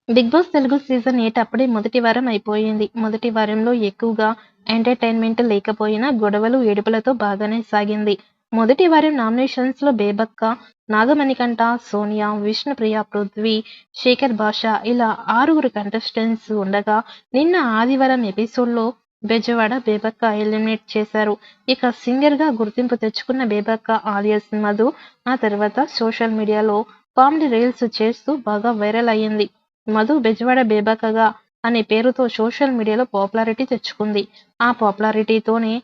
Big boss Telugu season 8 అప్పుడే మొదటి వారం అయిపోయింది. మొదటి వారంలో ఎక్కువగా ఎంటర్‌టైన్‌మెంట్ లేకపోయినా గొడవలు, ఏడుపులతో బాగానే సాగింది. మొదటి వారం నామినేషన్స్‌లో బేబక్క, నాగమణికంఠ, సోనియా, విష్ణుప్రియ, పృథ్వీ, శేఖర్ భాష ఇలా 6 కంటెస్టెంట్స్ ఉండగా నిన్న ఆదివారం ఎపిసోడ్‌లో బెజవాడ బేబక్క ఎలిమినేట్ చేశారు. ఇక సింగర్‌గా గుర్తింపు తెచ్చుకున్న బేబక్క ఆలియాస్ మధు ఆ తర్వాత సోషల్ మీడియాలో కామెడీ రీల్స్ చేస్తూ బాగా వైరల్ అయ్యింది. మధు బెజవాడ బేబక్కగా అనే పేరుతో సోషల్ మీడియాలో పాపులారిటీ తెచ్చుకుంది. ఆ పాపులారిటీతోనే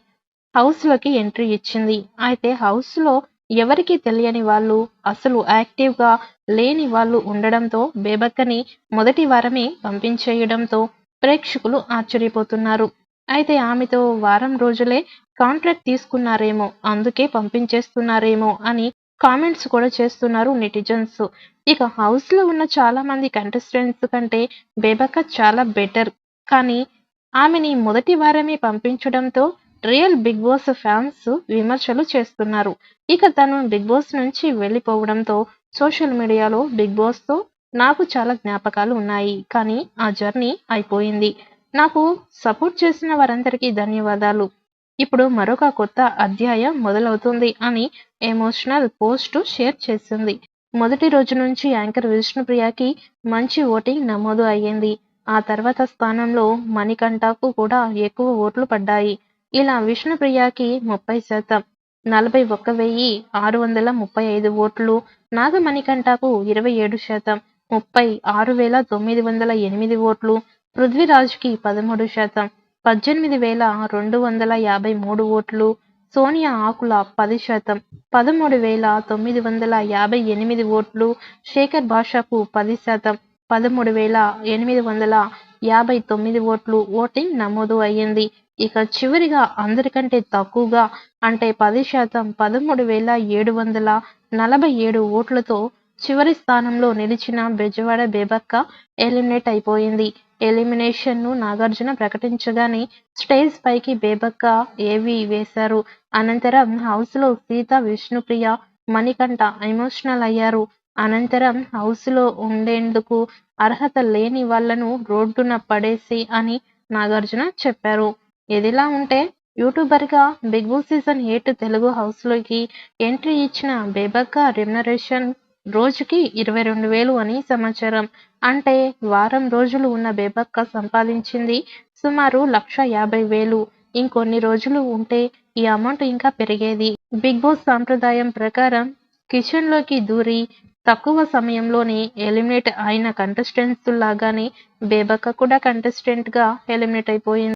హౌస్‌లోకి ఎంట్రీ ఇచ్చింది. అయితే హౌస్‌లో ఎవరికీ తెలియని వాళ్ళు, అసలు యాక్టివ్‌గా లేని వాళ్ళు ఉండడంతో బేబక్కని మొదటి వారమే పంపించేయడంతో ప్రేక్షకులు ఆశ్చర్యపోతున్నారు. అయితే ఆమెతో వారం రోజులే కాంట్రాక్ట్ తీసుకున్నారేమో, అందుకే పంపించేస్తున్నారేమో అని కామెంట్స్ కూడా చేస్తున్నారు నెటిజన్స్. ఇక హౌస్‌లో ఉన్న చాలా మంది కంటెస్టెంట్స్ కంటే బేబక్క చాలా బెటర్. కానీ ఆమెని మొదటి వారమే పంపించడంతో రియల్ బిగ్ బాస్ ఫ్యాన్స్ విమర్శలు చేస్తున్నారు. ఇక తను బిగ్ బాస్ నుంచి వెళ్ళిపోవడంతో సోషల్ మీడియాలో బిగ్ బాస్‌తో నాకు చాలా జ్ఞాపకాలు ఉన్నాయి. కానీ ఆ జర్నీ అయిపోయింది. నాకు సపోర్ట్ చేసిన వారందరికీ ధన్యవాదాలు. ఇప్పుడు మరొక కొత్త అధ్యాయం మొదలవుతుంది అని ఎమోషనల్ పోస్ట్ షేర్ చేసింది. మొదటి రోజు నుంచి యాంకర్ విష్ణుప్రియకి మంచి ఓటింగ్ నమోదు అయ్యింది. ఆ తర్వాత స్థానంలో మణికంఠకు కూడా ఎక్కువ ఓట్లు పడ్డాయి. ఇలా విష్ణుప్రియకి 30%, 41,635 ఓట్లు, నాగమణికంఠకు 27%, 36,908 ఓట్లు, పృథ్వీరాజ్‌కి 13%, 18,253 ఓట్లు, సోనియా ఆకుల 10%, 13,958 ఓట్లు, శేఖర్ భాషకు 10%, 13,859 ఓట్లు ఓటింగ్ నమోదు అయ్యింది. ఇక చివరిగా అందరికంటే తక్కువగా అంటే 10% 13,747 ఓట్లతో చివరి స్థానంలో నిలిచిన బెజవాడ బేబక్క ఎలిమినేట్ అయిపోయింది. ఎలిమినేషన్‌ను నాగార్జున ప్రకటించగానే స్టేజ్ పైకి బేబక్క ఏవీ వేశారు. అనంతరం హౌస్‌లో సీత, విష్ణుప్రియ, మణికంఠ ఎమోషనల్ అయ్యారు. అనంతరం హౌస్‌లో ఉండేందుకు అర్హత లేని వాళ్లను రోడ్డున పడేసేయ్ అని నాగార్జున చెప్పారు. ఇదిలా ఉంటే యూట్యూబర్‌గా బిగ్ బాస్ సీజన్ 8 తెలుగు హౌస్‌లోకి ఎంట్రీ ఇచ్చిన బేబక్క రెమ్యునరేషన్ రోజుకి 22,000 అని సమాచారం. అంటే వారం రోజులు ఉన్న బేబక్క సంపాదించింది సుమారు 1,50,000. ఇంకొన్ని రోజులు ఉంటే ఈ అమౌంట్ ఇంకా పెరిగేది. బిగ్ బాస్ సాంప్రదాయం ప్రకారం కిచెన్‌లోకి దూరి తక్కువ సమయంలోనే ఎలిమినేట్ అయిన కంటెస్టెంట్స్ లాగానే బేబక్క కూడా కంటెస్టెంట్‌గా ఎలిమినేట్ అయిపోయింది.